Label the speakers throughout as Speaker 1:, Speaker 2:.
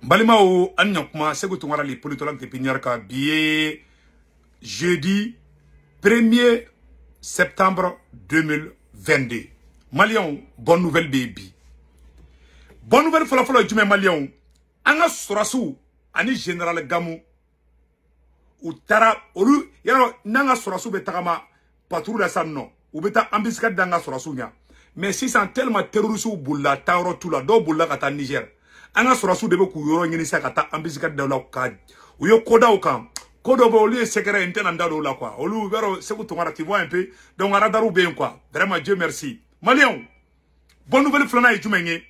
Speaker 1: Balimao Anyakma, c'est que tu as les politologues de Pignarka, billet jeudi 1er septembre 2022. Malion, bonne nouvelle baby. Bonne nouvelle pour la fois du Malion. Anga Sorasu, Ani Général Gamou, ou Tara, Olu, Yaro, Nanga Sorasu Betagama, Patrou la Sanno, ou Beta Ambiskat Danga Sorasunya. Mais si c'est tellement terroriste ou Boula, Tauro, Tula, Do Boula, Kata Niger. Anga Sorasu de beaucoup yoro ngini sa kata ambiskat de la ka uyo koda okan kodo bo li secret interne ndalo la quoi olu vero c'est que tu tu vois un peu donc ara daru bien quoi vraiment Dieu merci Malion bonne nouvelle flana e jumenye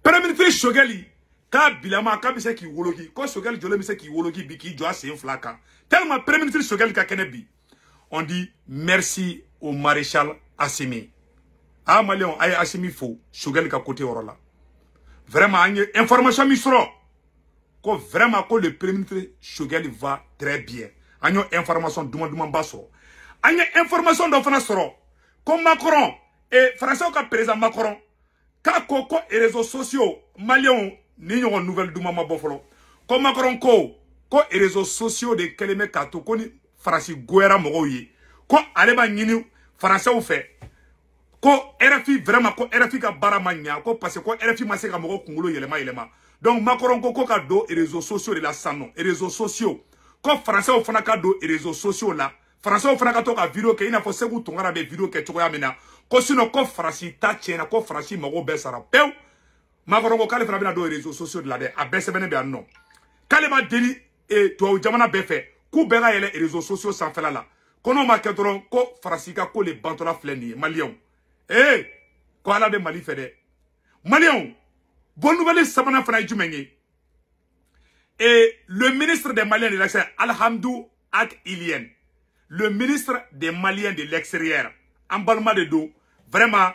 Speaker 1: premier ministre Chogueli ka bilama ka bise ki wologi ko Chogueli jole bise ki wologi bi ki jo ase flaka tellement premier ministre Chogueli ka kenebi on dit merci au maréchal Assimi ah Malion ay Assimi fo Chogueli ka côté orola. Vraiment, information misro. Que vraiment que le premier ministre Chogueli va très bien. Agno information douman basso. Agno information d'enfant soro. Comme Macron et Français au président Macron. Kako et réseaux sociaux Maliens ni yon nouvelle douman bofolo. Comme Macron ko et réseaux sociaux de keleme kato koni Français Guerra mogoyi. Ko aleba nyini Français ou fait. Ko RFI vraiment ko RFI ka baramanya ko parce que RFI masé ka moko kungulo yelema donc Macron ko ka do réseaux sociaux de la sano réseaux sociaux ko français o fana ka do réseaux sociaux là français o fana ka to ka vidéo ke ina fo segu tongara be vidéo ke to ya mena ko sino ko français ta chena ko français mako be sara pew Macron ko kale fana bina do réseaux sociaux de la de abese bene be non kale ma deli et to jamana be fait ku be ga yele réseaux sociaux sans faire là kono ma ke dron ko français ka ko le bantola fleni Malion. Eh, quoi la de Mali fait Malion, bonne nouvelle, Sabana Fana Djumenye. Et le ministre des Maliens de l'extérieur, Alhamdou Ak Ilien, le ministre des Maliens de l'extérieur, en balma de dos, vraiment,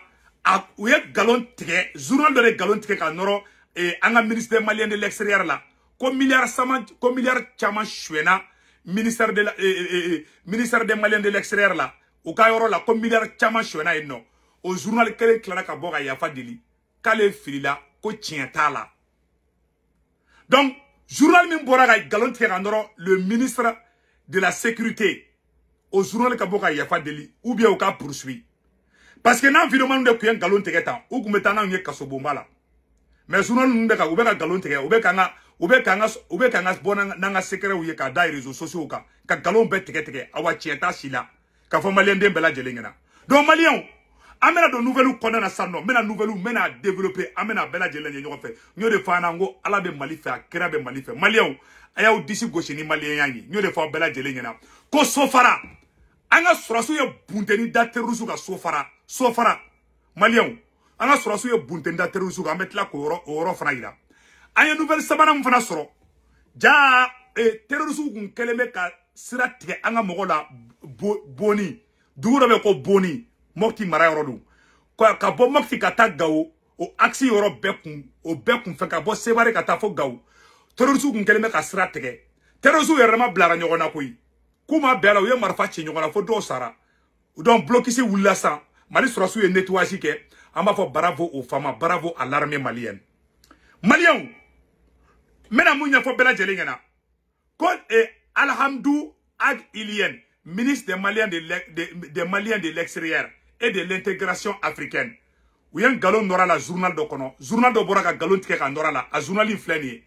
Speaker 1: où est galon tige, journal de galon tige kanoro, et un ministre des Maliens de l'extérieur là, comme milliard chaman chouena, ministère des Maliens de l'extérieur là, au Cairo là, comme milliard chaman chouena et non. Au journal kele clara ka boga yafa deli kale filila ko tienta la donc journal min boraga galon tirandoro le ministre de la sécurité au journal ka boga yafa deli ou bien au cas poursuit parce que nan environnement de kuyen galon tigeta ou kumeta na nye kasobomba la mais journal nde ka ubeka galon tigeta ubeka bona nanga secret ou ye ka da réseaux sociaux ka galon be tigeta awa tienta sila ka fo malien dembela jelengena donc malien amena do nouvelle ko na sanno mena nouvelle mena développer amena bela jelen ñoo fe ñoo de fana ngo ala be mali fe akira be mali fe malien ayaw disi gauche ni malien yangi ñoo de fa bela jelen ñena ko sofara anga surasu ye bunteni da terrorisme ka sofara malien anga surasu ye bunteni da terrorisme ka metla ko oro fana ira anya nouvelle sabana mfana soro ja terrorisme kun keleme ka siratige anga mogola boni duguro be ko boni Mokti mara yorodu ko ka bo mokti kata gawo o aksi yoro bekun o bekun fe ka bo sebare kata fo gawo terrorisme kun keleme ka sira tege terrorisme yerema blara nyogona koyi kuma bela o ye marfa chi nyogona fo do sara donc bloquer se wula sa mali surasu ye nettoyage ke amba fo bravo aux femmes bravo à l'armée malienne malien mena munya fo bela jelingena ko Alhamdou Ag Ilien ministre des Maliens de l'extérieur et de l'intégration africaine. Ou y a un galon nora la journal de kono. Journal de boraka galon tike ka nora la. A journal in fleni.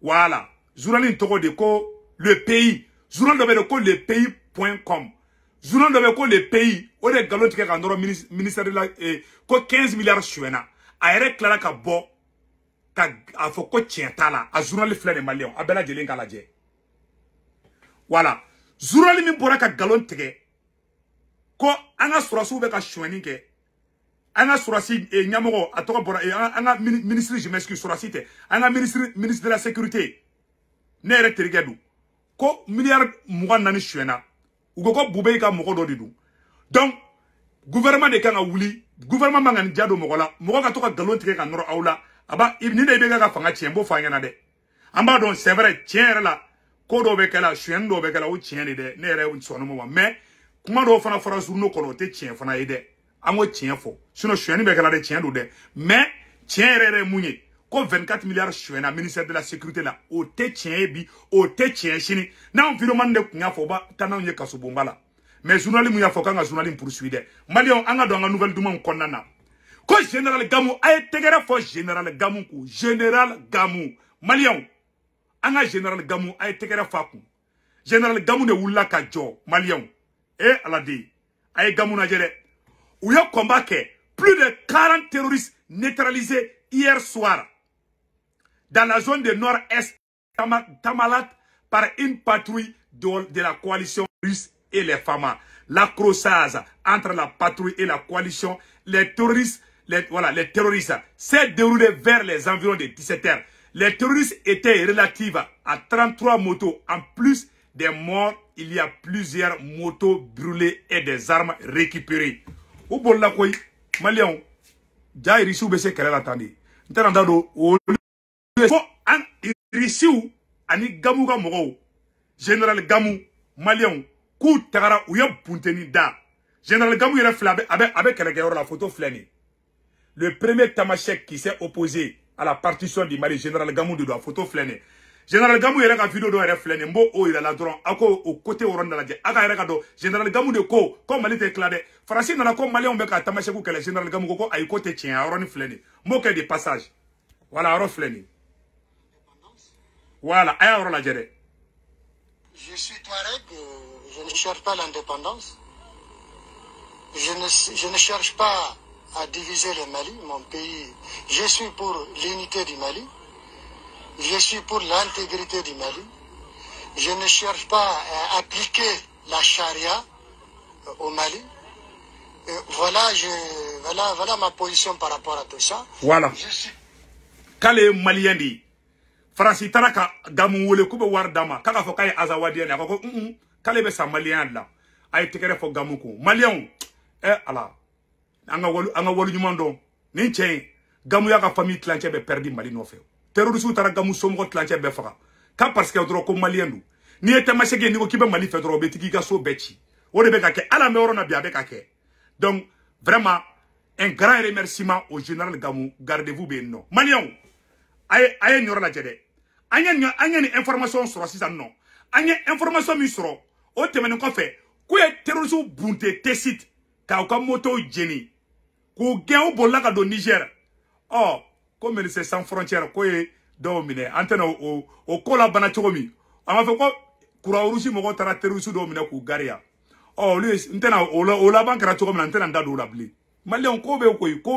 Speaker 1: Voilà. Journal in toko de ko le pays. Journal de ko le pays.com. Journal de ko le pays. O de galon tike ka nora ministère de la ko 15 milliards chouena. A ere klara ka bo ka a fo ko tienta la. A journal fleni malien. A bela jelen ka la je. Voilà. Journal min boraka galon tike. Ko anga surasu be ka choueni ke anga surasi nyamogo atoka bora anga ministre je m'excuse surasi te anga ministre de la sécurité ne retergedu ko milliard mugan nani chouena ugo ko bube ka mogo do didu donc gouvernement de kanga wuli gouvernement mangani jado mogo la mogo ka toka galon tike ka noro awla aba ibni de be ka fanga tiembo fanga na de amba don c'est vrai tiens la ko do be kala chouen do be kala o tiens de ne re sono mo mais kuma do fana fara journaux kono te tien fana ide ango tien fo sino choueni be kala de tien do de mais tien rere munye ko 24 milliards chouena ministère de la sécurité là o te tien bi o te tien chini na environnement de kunya fo ba tanan ye kaso bomba la mais journaliste mu ya fo kan journaliste poursuivre malion anga do anga nouvelle duma konnana ko général Gamou ay tegere fo général Gamou ko général Gamou malion anga général Gamou ay tegere fa ko général Gamou de wula ka jo malion aladi ay Gamou na jere ou ya combattre plus de 40 terroristes neutralisés hier soir dans la zone de nord-est Tamalat par une patrouille de la coalition russe et les FAMA. L'accrochage entre la patrouille et la coalition, les terroristes s'est déroulé vers les environs de 17 h. Les terroristes étaient relatifs à 33 motos. En plus des morts, il y a plusieurs motos brûlées et des armes récupérées. Au bon la quoi, Malion, Jai Rissou Bessé qu'elle a attendu. N'tendando au fo an Rissou ani Gamou Gamou général Gamou Malion coup tagara ou ya punteni da général Gamou yera flabe avec la photo flânée. Le premier Tamashek qui s'est opposé à la partition du Mali, général Gamou de la photo flânée. Général Gamou yera ka vidéo do yera flânée mbo o ira la dron ako au côté au rond de la je aga yera ka do général Gamou de ko comme Mali te clade Farasi na ko Mali on be ka Tamashek ko le général Gamou ko ay côté tien a roni flânée mo ke de passage voilà ro flânée. Voilà,
Speaker 2: je suis Touareg, je ne cherche pas l'indépendance. Je ne cherche pas à diviser le Mali, mon pays. Je suis pour l'unité du Mali. Je suis pour l'intégrité du Mali. Je ne cherche pas à appliquer la charia au Mali. Voilà ma position par rapport à tout ça.
Speaker 1: Voilà. Kale Malien dit. Farasi taraka Gamou wole kube war dama kaka fo kay azawadi ne ko kale be sa malien la ay tekere fo Gamou ko malien ala anga wolu nyumando ni chen Gamou ya ka famille clanche be perdi Mali no fe terroriste tara Gamou somo clanche be faka ka parce que dro ko malien du ni ete masege ni ko kibe Mali fe dro be tiki ka so bechi o de be ka ke ala me orona bia be ka ke donc vraiment un grand remerciement au général Gamou gardez-vous bien non malien ay nyora la jede anya ni information sur sisan non anya information mi soro o temene ko fe ko e terrorisme bunte tesit ka o ka moto jeni ko gen o bolla ka do Niger oh comme c'est sans frontières ko e do mine antena o ko la bana chogomi ama fe ko kura urusi mo ko tara terrorisme do mine ku garia oh lui ntena o la bankara chogomi antena ndado la bli Malien ko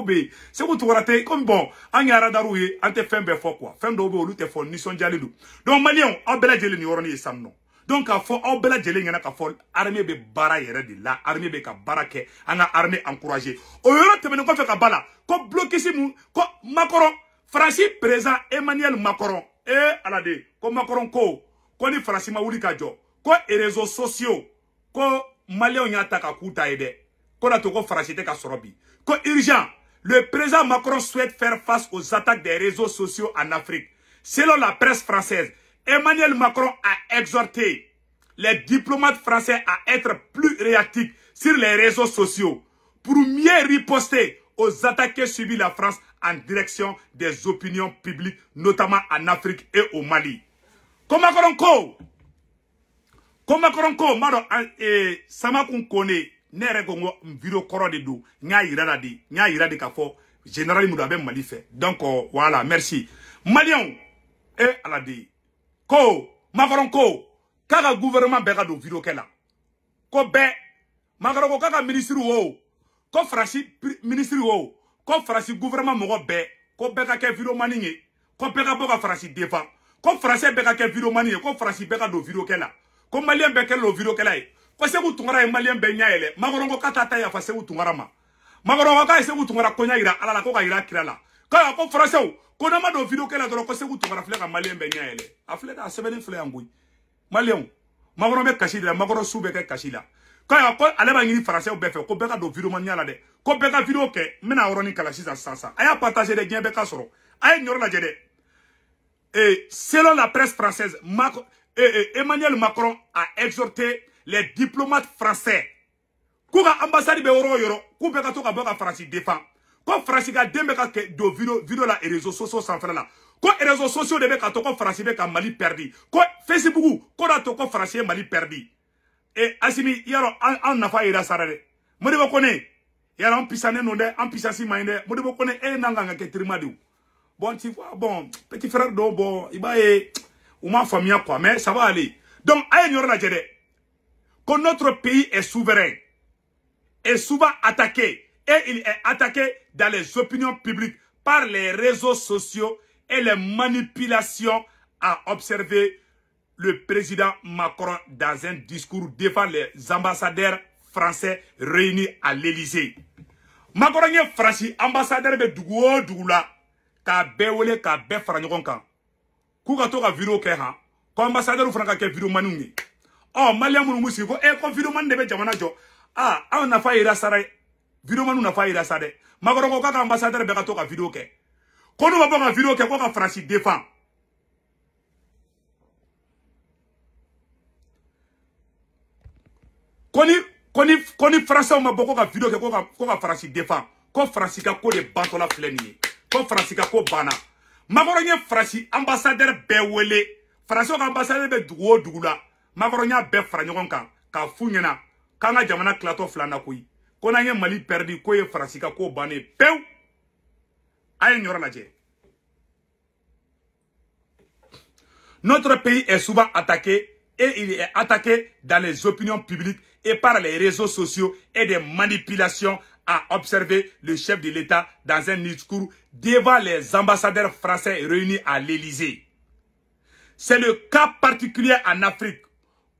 Speaker 1: be c'est ko tourate comme bon anyara darouye ante fembe fo quoi fem do be olu te fo ni son jalidu donc Malien o bela jeli ni yoroni samno donc a fo o bela jeli ngana ka fo armée be bara yere de la armée be ka barake anga armée encourager o yoro te men ko fe ka bala ko bloquer si mu ko Macron Francis président Emmanuel Macron alade ko Macron ko ni Francis ma wuli ka jo ko réseaux sociaux ko Malien nyata ka kuta ede ko na to ko Francis te ka sorobi ko urgent le président Macron souhaite faire face aux attaques des réseaux sociaux en Afrique. Selon la presse française, Emmanuel Macron a exhorté les diplomates français à être plus réactifs sur les réseaux sociaux pour mieux riposter aux attaques que subit la France en direction des opinions publiques, notamment en Afrique et au Mali. Comme Macron ko, maro sama kun kone nere gongo vidéo koro de do nya ira de ka fo général Moudou abe Mali fait. Donc voilà, merci. Malien aladi ko Macron ko kaka gouvernement be ka do vidéo kela ko be Macron ko kaka ministre wo ko Francis ministre wo ko Francis gouvernement mo be ko be ka ke vidéo maninge ko be ka boka Francis défend ko Français be ka ke vidéo maninge ko Francis be ka do vidéo kela ko Malien be ke lo vidéo kela ko se ku tungara Malien be nyaele Macron ko kata ya fa se ku tungara ma Macron ko ka se ku tungara ko nya ira ala ko ka ira kirala ko Français ko na ma do vidéo kela do ko se ku tungara fle ka Malien be nyaele afle da sebeni fle angui Malien Macron be kashi la Macron sou be ke kashi la ko ale ba ngini Français be fe ko be ka do vidéo man nyala de ko be ka vidéo ke mena oroni kala sisa sasa aya partager de bien be ka soro ay nyoro la jede selon la presse française Emmanuel Macron a exhorté les diplomates français kuka ambassade be oro yoro ku be ka to ka boka France défend ko France ka dembe ka ke do video la et réseaux sociaux sans faire là ko réseaux sociaux de be ka to ko France be ka Mali perdu ko Facebook ko da to ko France Mali perdu et Assimi yaro an nafa ira sarare mo de ko ne yaro an pisane no de an pisasi mainde mo de ko ne e nanga nga ke trimadu bon tu vois bon petit frère do bon il va ou ma famille quoi mais ça va aller donc aye nyoro la jede que notre pays est souverain est souvent attaqué et il est attaqué dans les opinions publiques par les réseaux sociaux et les manipulations, a observé le président Macron dans un discours devant les ambassadeurs français réunis à l'Élysée. Macron est français ambassadeur de Dougoula, ka bewole ka be franyon kan. Ku ka to ka vidéo ke ha, ko ambassadeur franca ke vidéo manungi. Oh Malian mu musi ko e ko vidéo man de be jamana jo. Ah, on na fa ira saray. Vidéo manu na fa ira sade. Macron ko ka ambassadeur be ka to ka vidéo ke. Kono ba bon vidéo ke ko ka France défend. Koni français ma boko ka vidéo ke ko ka France défend. Ko France ka ko de bantola fleni. Ko France ka ko bana. Macron ye France ambassadeur be wele. France ko ambassadeur be dugula. Macron ya be franyon kan ka funyana. Kanga jamana klato flana koyi. Kona ye Mali perdu ko ye France ka ko bané pew. Notre pays est souvent attaqué et il est attaqué dans les opinions publiques et par les réseaux sociaux et des manipulations, a observé le chef de l'État dans un discours devant les ambassadeurs français réunis à l'Élysée. C'est le cas particulier en Afrique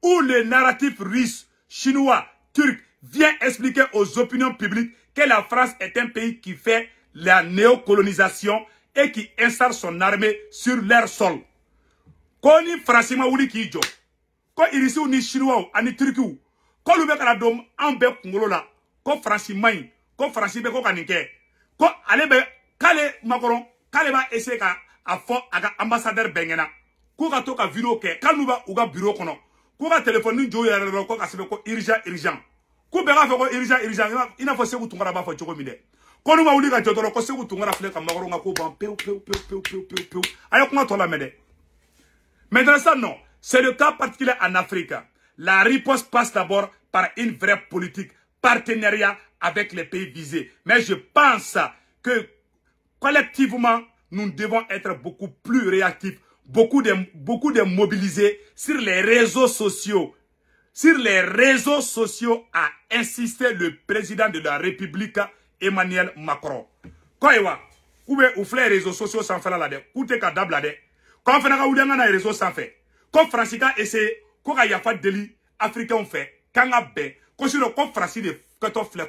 Speaker 1: où le narratif russe, chinois, turc vient expliquer aux opinions publiques que la France est un pays qui fait la néocolonisation et qui installe son armée sur leur sol. Quand ni français ma wuli ki jo, ko irisi ni chinois ani turkiw, ko lube kala dom an be kungolo la, ko français mai, ko français be ko kanike, ko ale be kale Macron, kale ba essayer ka a fo aga ambassadeur bengena, ko ka to ka vidéo ke, kanu ba uga bureau kono, ko ka téléphone ni jo ya ko ka sebe ko urgent. Ko be ga fe ko urgent, ina fo se ku tungara ba fo choko mi de. Kono ma wuli ka jotoro ko se ku tungara fle ka Macron nga ko ban peu. Ayo ko to la mede. Maintenant ça non, c'est le cas particulier en Afrique. La riposte passe d'abord par une vraie politique partenariat avec les pays visés. Mais je pense que collectivement, nous devons être beaucoup plus réactifs, beaucoup de mobilisés sur les réseaux sociaux. Sur les réseaux sociaux a insisté le président de la République, Emmanuel Macron. Quoi ou les réseaux sociaux sans faire la de, ou te kadab la de. Quand on a eu des réseaux sans fait, quand Francis a essayé, quand il y a pas de délit africain fait, quand il y a bé, quand Francis de koto flé,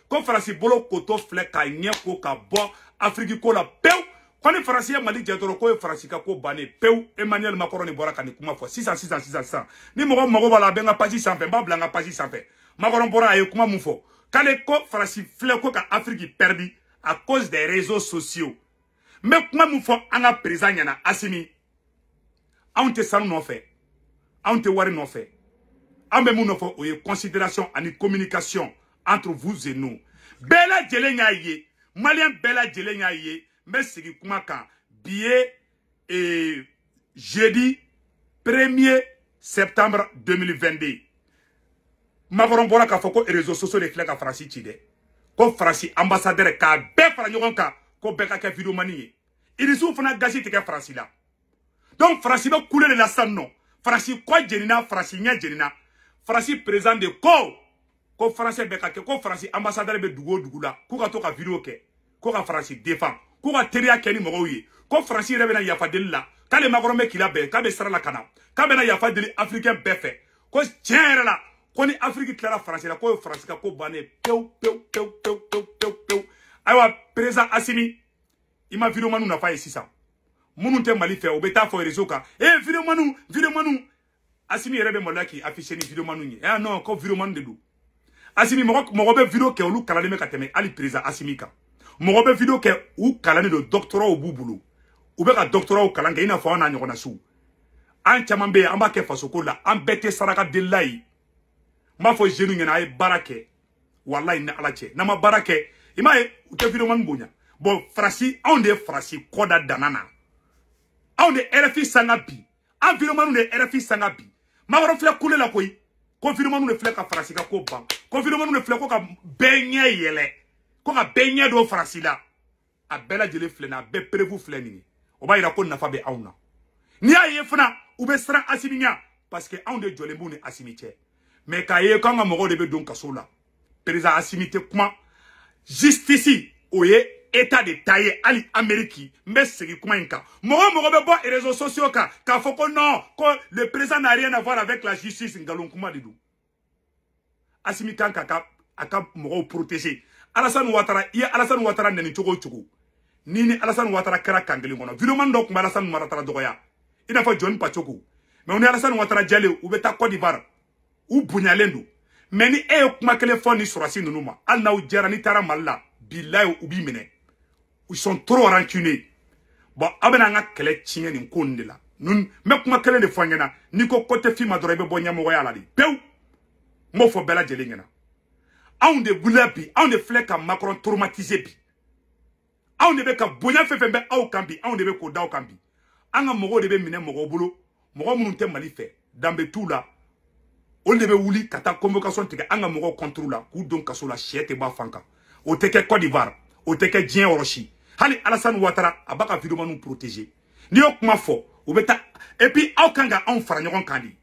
Speaker 1: quand Francis bolo koto flé, quand il y a koka bon Afrique ko la peu, quand les Français Mali jetoro ko Francis ka ko bané peu, Emmanuel Macron ni bora kan kuma fo 600. Ni mo bala benga pagi sans fait, ba blanga pagi sans fait. Macron bora ay kuma mu fo. Quand les ko Francis flé ko ka Afrique perdu à cause des réseaux sociaux. Mais kuma mu fo anga président yana Assimi. On te sanu non fait. On te wari non fait. On me moun non fait. Oye considération et communication entre vous et nous. Bella djelenya ye. Malien bella djelenya ye. Mais c'est qui kuma kan. Billet et jeudi 1er septembre 2022. Macron bola ka foko réseaux sociaux de flèches à Francis Chide. Ko Francis ambassadeur ka be fara nyogon ka ko be ka vidéo mani. Il sou fana gazi te ka Francis là. Donc, Francis va couler de la salle, non. Francis, quoi, Jenina, Francis, nya Jenina. Francis, président de ko Francis, bekake, ko Francis, ambassadeur de Dougoula, ko ka to ka vidéo ke, ko ka Francis défend, ko ka teria keni mogoye, ko Francis revena yafa del la, ka le Macron me kila be, ka be sara la kana, ka be na yafa del africain befe, ko tiens la, ko ni Afrique clara Francis la, ko Francis ka ko bané, peu. Aywa, président Assimi, il m'a vidéo manu na fa 600. Mounou te Mali fait, ou beta fo réseau ka. Eh, vidéo manu. Assimi rebe mola ki affiché ni vidéo manu ni. Eh non, ko vidéo manu de dou. Assimi mo be vidéo ke olu kalane me kateme ali président Assimi ka. Mo be vidéo ke ou kalane de doctorat au boubulu. Ou be ka doctorat au kalanga ina fo na nyona su. An chamambe amba ke fasoko la, an bete saraka delay. Ma fo jenu ngena ay barake. Wallahi na alache. Na ma barake Ima ou te vidéo man bonya. Bon, Farasi, on de Farasi, koda danana. On de RFI sangabi. En vidéo man de RFI sangabi. Ma waro flek koule la koi. Ko vidéo man de flek ka Farasi ka ko ban. Ko vidéo man de flek ko ka benye yele. Ko ka benye do Farasi la. A bela jele flena, be prevu fleni. Oba ira ko nafa be auna. Ni a ye fana, ou be sran asiminya. Parce que on de jolembu ne asimite. Mais ka ye kanga mogo de be don kaso la. Président asimite kuma. Justice, oye, état de taille, ali Amérique, mais c'est qui comment inca. Mogo be bon et réseaux sociaux ka faut que non, que le président n'a rien à voir avec la justice ngalon kuma de dou. Asimi kan kaka aka mogo protéger. Alassane Ouattara neni chogo. Nini Alassane Ouattara kera kangeli ngono. Vidéo do kuma Alassane Ouattara dogoya. Ina fa John Pachoko. Mais on est Alassane Ouattara jale ou beta Côte d'Ivoire. Ou bunyalendo. Mais ni kuma téléphone ni surasi nunuma. Al na ou djera ni tara malla. Billahi ou bimene. Ils sont trop rancunés. Bon, abena nga kele chinye ni konde la. Nun me kuma kele de fangena. Ni ko kote fi madorebe bonya mo ya la di. Pew. Mo fo bela jele ngena. On de boulabi, on de flek à Macron traumatisé bi. On de be ka bonya fefembe au kambi, on de be ko daw kambi. Anga mogo de be mine mogo bolo, mogo mununte mali fe, dambe tout là. On de be wuli kata convocation tike anga mogo contrôle la, ku don kaso la chiete ba fanka. O teke Côte d'Ivoire, o teke Dien Orochi. Hali Alassane Ouattara abaka vidéo nous protéger. Ni ok ma fo, ou beta et puis au kanga on fara nyogon kandi.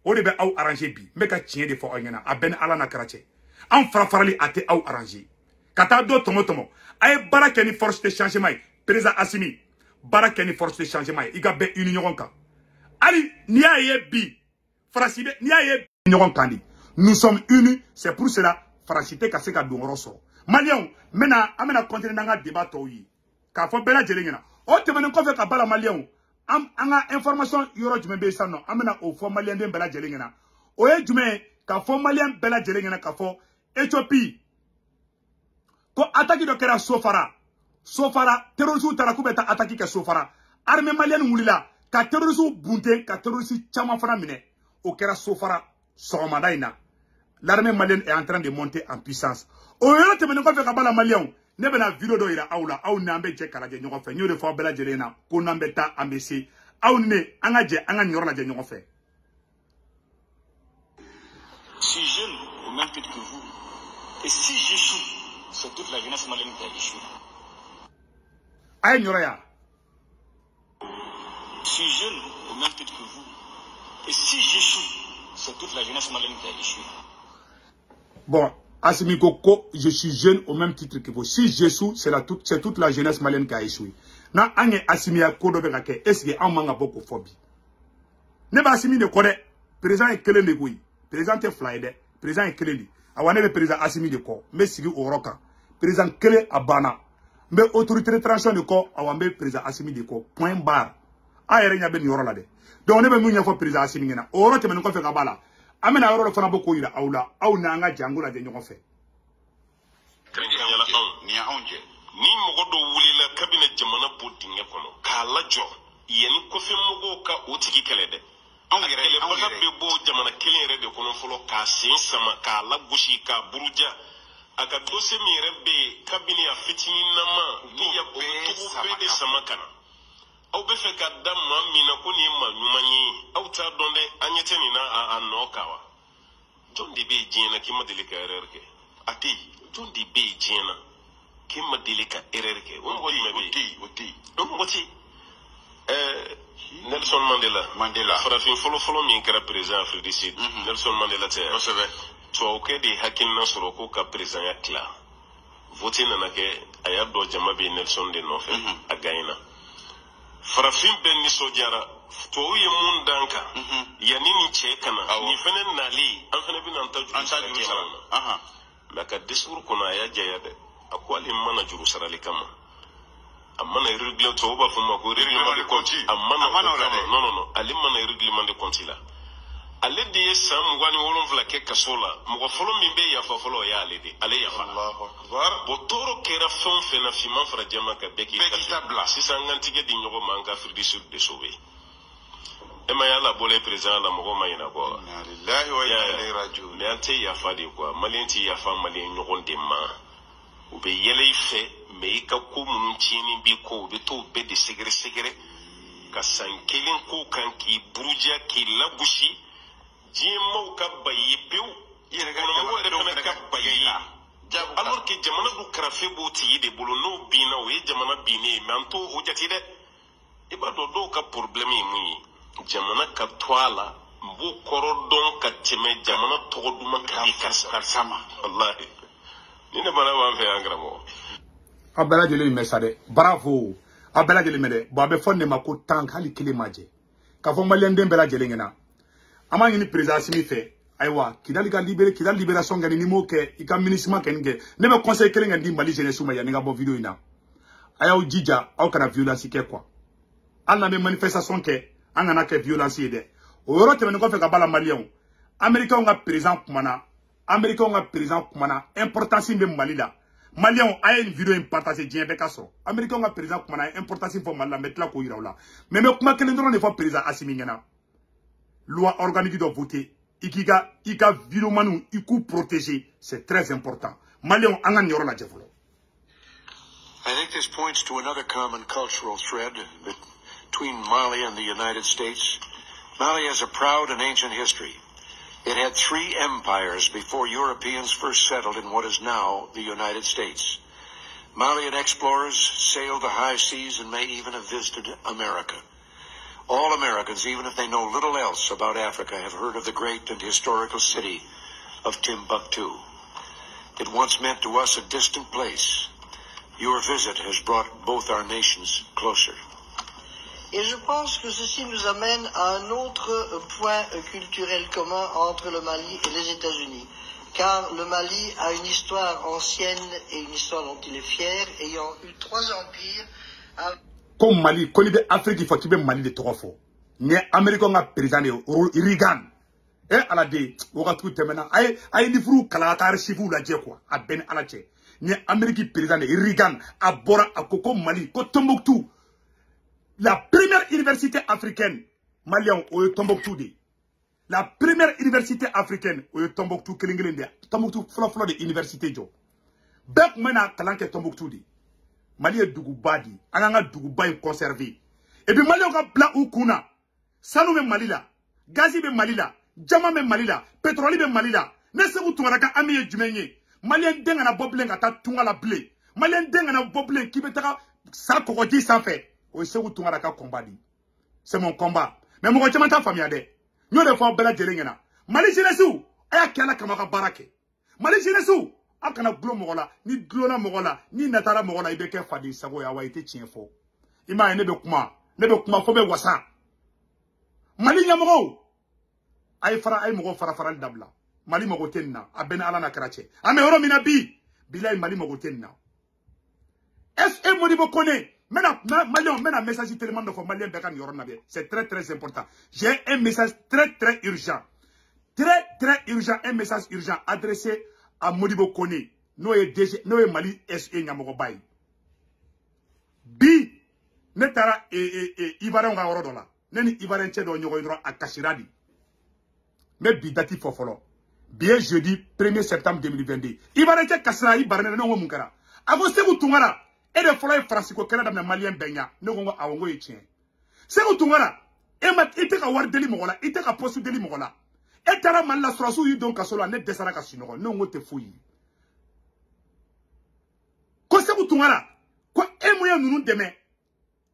Speaker 1: O de be au arranger bi, meka tien de fo ngena, a ben ala na karache. En farali a été arrangé. Kata do tomo. Aye barakeni force de changement. Président Assimi. Barakeni force de changement. Iga be union ka. Ali, ni aye bi. Farasibe, ni aye union kandi. Nous sommes unis. C'est pour cela. Farasite kase ka dongoroso. Malion, mena, amena continuer nanga débat toyi. Ka fo bela jelengena. O te menen ko fe ka bala Malion. Anga information yoro jume be sano. Amena o fo Malien den bela jelengena. Oye jume ka fo Malien bela jelengena ka fo Éthiopie. Ko attaque de kera Sofara. Sofara, terroristes tarakou beta attaque ke Sofara. Armée malienne moulila. Ka terroristes bunte, ka terroristes chama fana mine. O kera Sofara, Soromadaina. L'armée malienne est en train de monter en puissance. O yoro te menen ko fe ka bala malien. Ne bena vidéo do ira aula, au nambe je karaje nyoko fe. Nyore fo bela jelena, ko nambe ta ambesi. Au ne, anga je, anga nyoro la je nyoko fe.
Speaker 3: Je suis jeune au même titre que vous. Et si j'échoue, c'est toute la jeunesse malienne qui a échoué.
Speaker 1: Aïe, Nyoraya.
Speaker 3: Je suis jeune au même titre que vous. Et si j'échoue, c'est toute la jeunesse malienne qui a échoué.
Speaker 1: Bon, Assimi Koko, je suis jeune au même titre que vous. Si j'échoue, c'est toute la jeunesse malienne qui a échoué. Na anye Assimi a kodo be kake, est-ce que manga boko phobie? Ne ba Assimi ne kode, président est kele negoi. Président est flyde, président est kele li. Awane be président Assimi de ko, me sigi oroka. Président kele abana. Me autorité de transition de ko, awambe président Assimi de ko. Point barre. Ayere nya ben yoro la de. Donc ne be munya fo président Assimi ngena. Oro te men ko fe kabala. Amena yoro fana boko ira awla. Aw na nga jangula de nyoko fe.
Speaker 4: Ni aonje. Ni mogo do wulila cabinet jamana bodinge kono. Kala jo. Yeni ko fe mogo ka otiki kelede. Angere baga bebo jamana kelen rede kono folo ka sen sama ka la gushi ka buruja aka dose mi rebe kabini ya fitini nama ni ya ko to be sama kana au be fe ka damma mina ko ni ma nyumanyi au ta donde anyete ni na anokawa jondi be jina ki madelika ererke ati jondi be jina ki madelika ererke on go oti on oti Nelson Mandela. Farafin folo min kɛra président Afrique du Sud. Nelson Mandela tɛ. Kosɛbɛ. Tuwawukɛ de hakilina sɔrɔ ko ka président ya tila. Vote nana kɛ a y'a dɔn jama bɛ Nelson de nɔfɛ. A gagnera. Farafin bɛɛ nisɔndiyara. Tuwawu ye mun d'an kan. Yanni ni cɛ kana. Nin fɛnɛ nali an fɛnɛ bɛna an ta juru sara na. Mais a ka discours kɔnɔ a y'a jaya dɛ. A ko hali mana juru sarali kama. Amana règlement to ba fuma ko règlement de compte non ali mana règlement de compte la ale de sam wani wolonvla ke kasola mo folo mimbe ya fa folo ya ale de ale ya fa Allahu akbar bo toro kera fon fe na fi man fara jama ka beki tabla si sangantige di nyogo manga Afrique du Sud de sauver e ma ya la bole président la mo ma ina ko inna lillahi wa inna ilaihi raji'un ne ante ya fa de ko malenti ya fa mali nyogo de ma ou be yele fait mais ka ko mun tieni bi ko be to be de segere ka sankelin ko kan ki buruja ki lagushi jimo ka bayi pew yere ga ka bayi alors que jamana du krafe boti de bolo no bina o jamana bine manto o jati de e ba do ka problème yi jamana ka twala mbu korodon ka teme jamana to duma ka sama wallahi ni ne bana wa fe angramo
Speaker 1: abala jeli mesade bravo abala jeli mede bo be fonne mako tank hali kile maje ka fo malen dem bela jeli ngena ama ngini président simi fe aywa kidali ka libérer kidali libération ngani ni mo ke ika ministre ken nge ne be conseil kele ngandi mali jeunesse ma ya nga bo video ina ayaw jija aw kana violence ke quoi alla me manifestation ke angana ke violence ide o yoro teme ko fe ka bala malien américain nga président kumana importance be mali la malien a une vidéo partagée dien be kaso américain nga président kumana importance fo mali la metla ko yirawla mais me kuma kelen ndron ne fo président Assimi ngena loi organique doit voter ikiga vidéo manu iku protéger, c'est très important. Malion angan yoro la jefolo.
Speaker 5: I think this points to another common cultural thread between Mali and the United States. Mali has a proud and ancient history. It had 3 empires before Europeans first settled in what is now the United States. Malian explorers sailed the high seas and may even have visited America. All Americans, even if they know little else about Africa, have heard of the great and historical city of Timbuktu. It once meant to us a distant place. Your visit has brought both our nations closer.
Speaker 6: Et je pense que ceci nous amène à un autre point culturel commun entre le Mali et les États-Unis. Car le Mali a une histoire ancienne et une histoire dont il est fier, ayant eu 3 empires.
Speaker 1: Comme Mali, quand il est Afrique, il faut que Mali de 3 fois. Ni Américain a président Reagan. Et à la dé, on va tout terminer. Aïe, ni fou, kalatar, si vous la dieu quoi, à Ben Alache. Ni Américain président Reagan, à Bora, à Koko Mali, à Tombouctou. La première université africaine, Malien, au Tombouctou. La première université africaine, au Tombouctou, Kelingilende. Tombouctou, flot de université, Joe. Bek mena kalanke Tombouctou. Mali est Dougubadi, Ananga Dougoubaï conservé. Et puis Mali a blanc ou kuna. Salou me Malila, Gazi be Malila, Djama me Malila, Pétroli be Malila. Nese vous touraka amiye jumenye. Malien dengana boblen ata tunga la blé. Malien dengana boblen qui betara sa kokoti sans fait. O se vous touraka combadi. C'est mon combat. Mais mon retiens ta famille ade. Nyo de fois bela jelengena. Mali jenesu, aya kiala kamaka barake. Mali jenesu. Akana glo mogola ni glona mogola ni natara mogola ibeke fadi sago ya waite tienfo ima ne be kuma fo be wasa Mali nyamogo ay fara ay mogo fara dabla Mali mogo tenna abena ala na karache ame horo mina bi bilay Mali mogo tenna est Modibo Koné mena message tellement de Malien bekan yoro nabe c'est très important. J'ai un message très urgent, un message urgent adressé à Modibo Koné, no e Mali SE Nyamogo Bay. Bi netara Ibaran nga oro dola. Neni Ibaran che do nyogo indro a Kashiradi. Mais bi dati fofolo. Bien jeudi 1er septembre 2022. Ibaran che Kashira Ibaran no munkara. Ago segu tungara e de folo e Francisco Canada na Malien benya no ngo awongo e chien. Segu tungara e mat ite ka war deli mogola, ite ka postu deli mogola. Et tara mal la surasu yi don kasola ne desara ka sinogo no ngote fuyi ko se butungara ko emoya nunu deme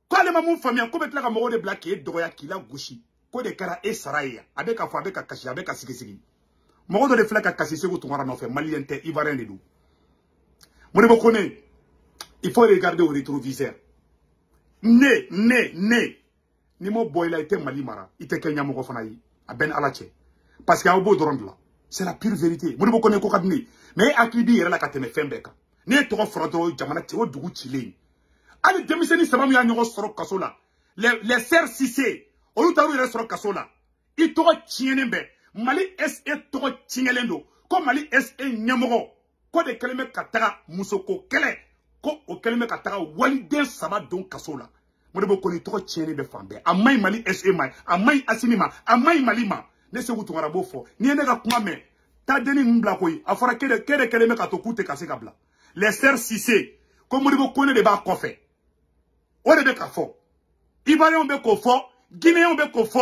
Speaker 1: ko ale mamun famia ko betla ka mogo de black e doya kila gushi ko de kara e saraya abeka fo abeka kashi abeka sigisigi mogo do de flaka kashi se butungara no fe maliente ivoirien de dou Modibo Koné il faut regarder au rétroviseur ni mo boy la ite Mali mara ite Kenya mogo fana yi aben alache. Parce qu'il y a un beau drone là. C'est la pure vérité. Modibo Koné ko kadni. Mais akidi yera la kateme fembeka. Ne to froto jamana ti o dugu chile. Ali demiseni sabamu ya nyogo soro kasola. Les serres cissé. Olu taru yera soro kasola. I to chienembe. Mali SE to chingelendo. Ko Mali SE nyamogo. Ko de keleme katara musoko kele. Ko o keleme katara waliden saba don kasola. Modibo Koné to chienembe fambe. Amai Mali SE mai. Amai Asinima. Amai Malima. Ne se vous bofo ni ne ka kuma me ta deni mbla koyi afara kede me ka to kute ka se ka bla les sœurs Cissé, comme Modibo connaît des bas coffres. On est des cafos. Ivoiriens be ko fo, Guinéens be ko fo.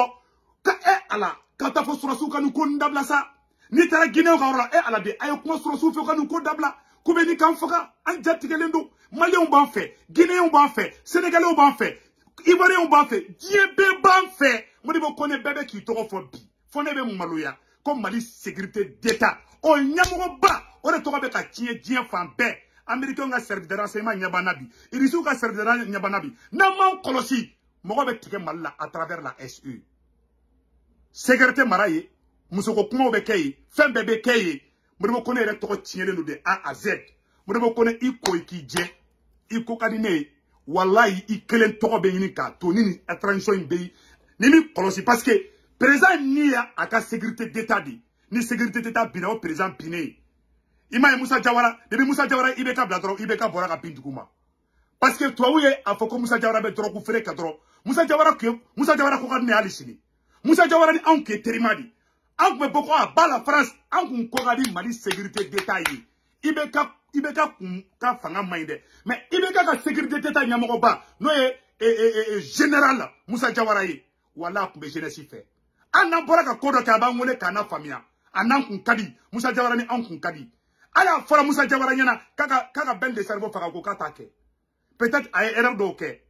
Speaker 1: Ka ala, quand ta fo surasu ka nous condamne ça. Ni tara Guinéen ka ora ala de ayo ko surasu fe ka nous condamne. Koube ni kan faka, an jatikelendo. Maliens ban fait, Guinéens ban fait, Sénégalais ban fait, Ivoiriens ban fait, Diébé ban fait. Modibo connaît bébé qui toro fo bi. Fo ne be maloya comme Mali sécurité d'état. O nyamoro ba, o de toro be ka tie dien fan be. Américain ga service de renseignement nyabanabi. Irisu ga service de renseignement nyabanabi. Na man kolosi. Mogo be tike Mali à travers la SU. Sécurité maraye, musoko kuma be kay, fen bebe kay. Modibo connaît re toro tiele no de A à Z. Modibo connaît iko ikije, iko kadine. Wallahi i kelen toro be yini ka to nini attention be ni mi kolosi parce que président niya aka sécurité d'état di. Ni sécurité d'état bina o président biné. Ima Moussa Diawara, depuis Moussa Diawara ibeka bladro, ibeka boraka pindukuma. Parce que toi oui a faut que Moussa Diawara be trop fere kadro. Moussa Diawara ko kadne alisini. Moussa Diawara ni anke terimadi. Anke me boko a bala France, anke ko gadi Mali sécurité d'état yi. Ibeka ka fanga mainde. Mais ibeka ka sécurité d'état nyamoko ba. No général Moussa Diawara yi. Wala kumbe jeunesse fait. Anna boraka kodo ka ba ngole kana famia. Anan kun kadi Moussa Diawara ni an kun kadi. Ala fora Moussa Diawara nyana kaka ben de cerveau faka ko katake. Peut-être ay erreur do ke.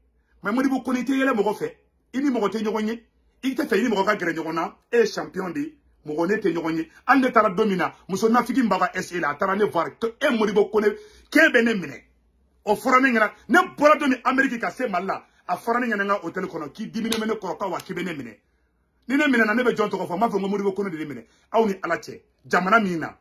Speaker 1: Mais Modibo konité yele mo fait. Ini mo te nyogonye. Ite fe ini mo ka gere nyogona e champion de mo ne te nyogonye. Ande tara domina muso nafiki mbaba SE la tara ne voir que e Modibo koné ke bene mine. O fora ne ngana ne bora domi Amerique ka se malla. A fora ne ngana hôtel kono ki dimine mene ko ka wa ki bene mine. Ni ne mine na ne be jonto ko fa ma fe Modibo kono de mine. Awni alache jamana mina.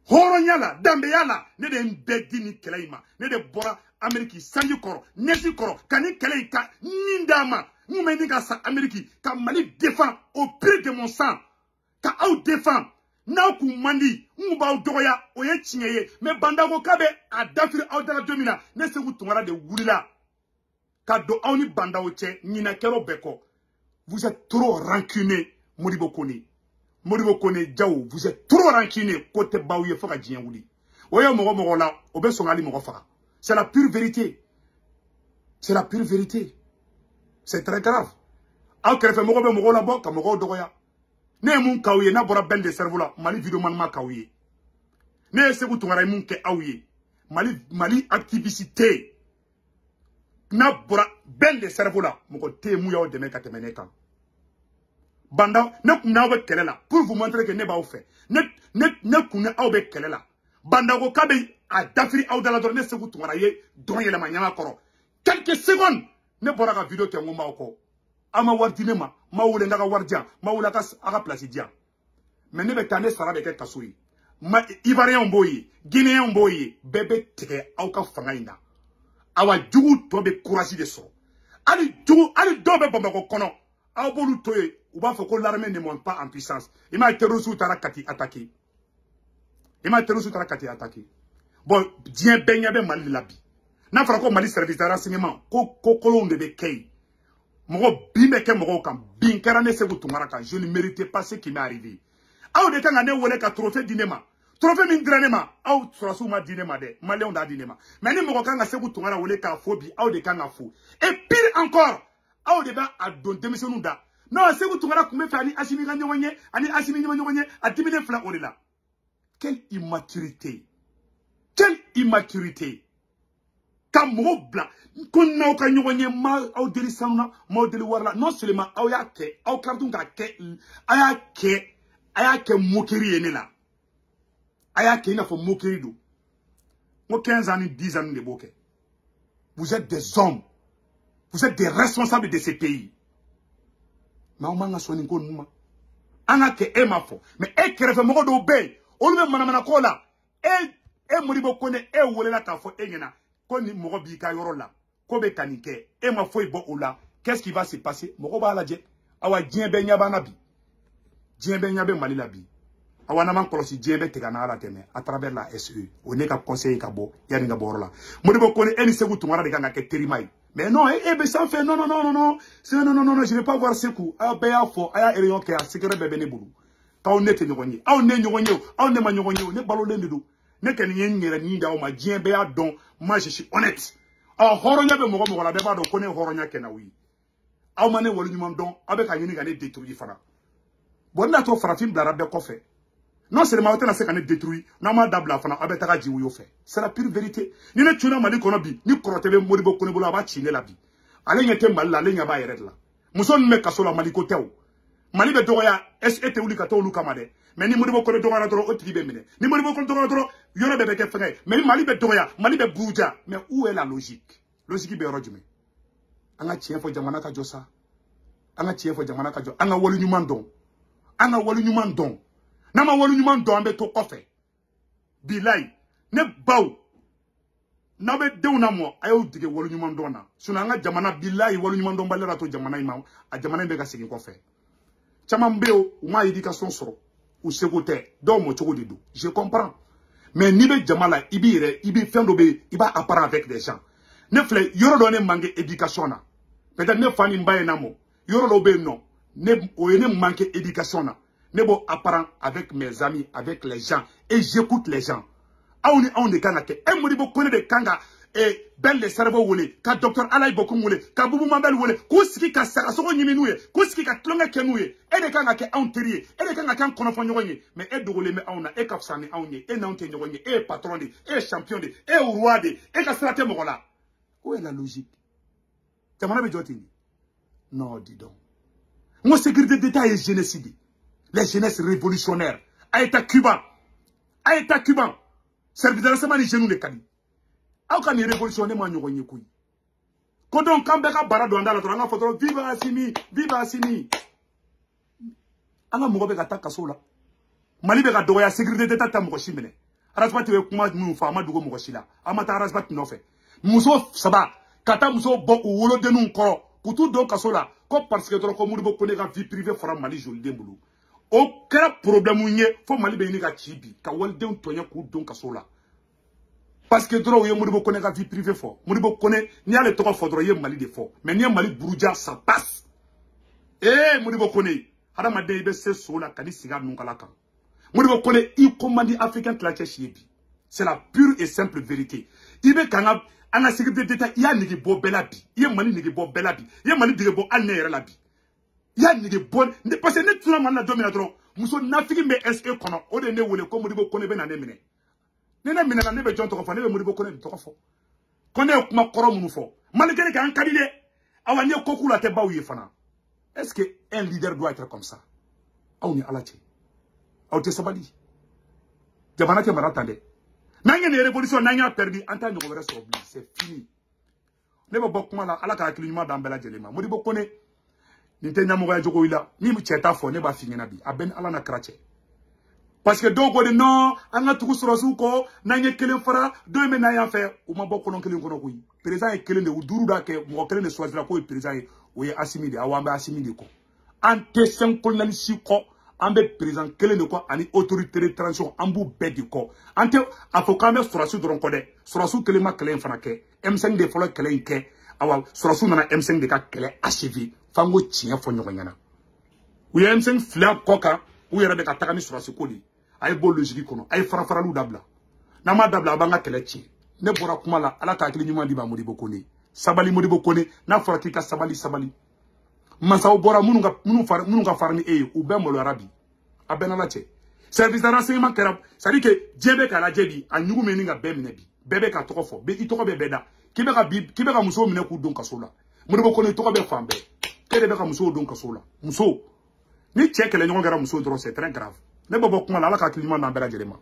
Speaker 1: Horo nyala, dambe yala, ne de mbedi ni keleima, ne de bora Ameriki sanji koro, nesi koro, kani kelei ka nindama, ni ka sa Ameriki, ka Mali défend au prix de mon sang, ka au défend, na ku mandi, ba doya, oye chinyeye, me bandago kabe a dafiri au dala domina, ne se tungara de wulila, ka do auni bandago che, nina kero beko, vous êtes trop rancunier, Modibo Kone. Modibo Kone Diaw, vous êtes trop rancunier côté Baouye Foka Djiengouli. Oye mogo la, obe songali mogo faka. C'est la pure vérité. C'est la pure vérité. C'est très grave. Aw kerefe mogo la bo ka mogo dogoya. Ne mun kawye na bora ben de cerveau la, Mali vidéo man ma kawye. Ne sebu tungara mun ke awye. Mali activité. Na bora ben de cerveau la, mogo te mouya o deme katemene kan. Banda, ne kuna obe kelela, pour vous montrer que ne ba ou fait. Ne kuna obe kelela. Banda go kabe a dafiri au dala ne se vous ye don yele manyama koro. Quelques secondes, ne bora ka vidéo ke ngoma oko. Ama wardine ma wule ndaka wardia, ma wule aka place dia. Mais ne be tane sara be ke kasui. Ma Ivoirien mboyi, Guinéen mboyi, bebe teke au ka fanga ina. Awa jugu to be courage de so. Ali dobe bomba ko kono. Aw bolu toye, ou b'a faut que l'armée ne monte pas en puissance. Il m'a été reçu tarakati attaqué. Bon, dien benyabe Mali labi. Na fera ko Mali service de renseignement, ko kolon de be kay. Mogo bimbe ke mogo kam, binkera ne se tungara kan, je ne méritais pas ce qui m'est arrivé. Aw de kan ane wole ka trophée dinema. Trophée min dranema, aw surasu ma dinema de, Malion da dinema. Mais ni mogo kan se tungara wole ka phobie, aw de kan fou. Et pire encore, aw de ba a don démissionnu da. Non, c'est vous tungara kumbe fa ani asimi ganyonye, ani asimi nyonye, a dimine fla onela. Quelle immaturité. Quelle immaturité. Kam mo bla, kon na ka nyonye ma aw deli sanna, ma deli warla. Non seulement aw ya ke, aw kardun ka ke, aya ke mokeri enela. Aya ke ina fo mokeri do. Mo 15 ans, 10 ans de boke. Vous êtes des hommes. Vous êtes des responsables de ces pays. Mais on m'a soigné qu'on nous. On a que Emma fo. Mais et qui refait mon do bay. On le met manamana kola. Et Modibo Kone et Wolela Kafo Engena. Koni Morobi Kayorola. Kobe Kanike. Emma fo ibo ola. Qu'est-ce qui va se passer? Moroba la jet. Awa Djembe Nyabanabi. Djembe Nyabe Malilabi. Awa naman kolosi Djembe Tegana la teme. À travers la SE. On est qu'à conseiller Kabo. Yaninga Borola. Modibo Kone eni sebu tumara de ganga ke terimai. Mais non, ça fait non, non, je ne vais pas voir ce coup. Ah, ben, aya erion ke a secret bebe ne bulu. Ka on nete nyonye. Ah, on ne nyonye, ah, on ne ma nyonye, ne balo le ndu. ne ken yen ngere ni da o ma dien be ya don moi je suis honnête a horonya be mo la be ba do ko ne horonya kenawi aw ma ne wolu nyum don abe ka yini ga ne détruire fana bon na to farafin blara be ko fe non seulement on a se kan détruire na ma dabla fana abe taka ji wo fe c'est la pure vérité ni ne tuna mali kono bi ni korote be Modibo Kone bolo aba chine la bi ale nyete malla ale nya ba yeret la muso me kasola mali ko tew mali be doya ete uli ka to lu kamade mais ni Modibo Kone doya toro o tribe mine ni Modibo Kone doya toro yoro be ke fengay mais ni mali be doya mali be bouja mais où est la logique logique be rojume anga chien fo jamana ka josa anga chien fo jamana ka jo anga wolu nyuman don anga wolu nyuman don na ma wolu nyuman don be to kofe bilay ne baw na be dew na mo ayo dige wolu nyuman don na suna anga jamana bilay wolu nyuman don balera to jamana ima a jamana be ga sigi kofe chama mbeo uma éducation soro ou segote do mo chogo de do je comprends mais ni be jamala ibi fendo be iba apprendre avec des gens ne fle yoro do ne manque éducation na peut-être ne fani mbaye na mo yoro do be non ne manque éducation na ne bo apprendre avec mes amis avec les gens et j'écoute les gens on est kanake e Modibo Kone de kanga et ben le cerveau wole ka docteur Alay Bokum wole ka bubu mambel wole ko siki ka sara so nyiminuye ko siki ka tlonga kenuye e de kanga ke on terier e de kanga kan kono fo nyogonye mais e dogole me on na e ka fsani onye e na on te nyogonye e patron de e champion de e roi de e ka strate mogola où est la logique tamana be jotini non dis donc mon sécurité d'état est génocide les jeunesses révolutionnaires a état cubain service de renseignement ni genou le kadi aw kan révolutionner ma nyogonye kuy ko donc kambe ka barado andala to nga photo viva Assimi anga mo be ka takasola mali be ka doya sécurité d'état tam ko shimene arasbati we kuma mu fa ma dugo mo ko shila amata arasbati no fe muso saba kata muso bo wolo de nun ko kutu do kasola ko parce que to ko Modibo Kone ka vie privée fora mali joli dembulu o kera problème nye fo mali be ni ka chibi ka wol de tonya ku don kasola parce que droit ye Modibo Kone ka vie privée fo Modibo Kone ni ale to ko fo droit ye mali de fo mais ni mali buruja ça passe Modibo Kone hada ma de be se sola kadi siga nun kala kan Modibo Kone i commande africain tlache chibi c'est la pure et simple vérité ibe kanga ana sécurité d'état ya nigi bo belabi ye mali nigi bo belabi ye mali dige bo alnere labi ya nigi bon parce que ne tuna man na domina tro muso nafiki me SE kono o de ne wole ko Modibo Kone be na ne mine ne na mine na ne be jonto ko fa ne be Modibo Kone to ko fo Kone kuma koro munu fo mali kene kan kadile awanye kokula te bawu ye fana est-ce que un leader doit être comme ça awni alache awte sabali jabana te maratande nanya ne révolution nanya perdu en tant que reste oublié c'est fini ne ba bokuma la ala ka akilima dambela jelema Modibo Kone ninte nyamo ga jogo ila ni mu cheta fo ne ba fingena bi aben ala na krache parce que dogo de non anga tuku sorosu ko nanya kelen fara do me na ya fe o ma bokko non kelen kono kuyi président e kelen de uduru da ke mo kelen de choisir ko président o ye Assimi de awamba Assimi de ko ante sen kolnal si ko ambe président kelen de ko ani autorité de transition ambu bedi ko ante afokame surasu doron ko de surasu kelen ma kelen fana ke M5 de folo kelen ke awa surasu nana M5 de ka kelen achevé fango chien fo nyogonyana u M5 fla koka u yere de ka takani surasu ko di ay bo logique kono ay fara lu dabla na ma dabla banga kelen chi ne bora kuma la ala ka kelen nyuma di ba Modibo Kone sabali Modibo Kone na fora kika sabali Masa bora munu ka farni u be molo arabi abena la che service de renseignement kerab ça dit que djebe ka la jebi a nyugu meni nga be minebi bebe ka toko fo be itoko be beda kibe ka muso mine ku don kasola Modibo Kone toko be fambe kede be ka muso don kasola muso ni check le nyon gara muso dro c'est très grave ne bobo kuma la ka klima na bela jelema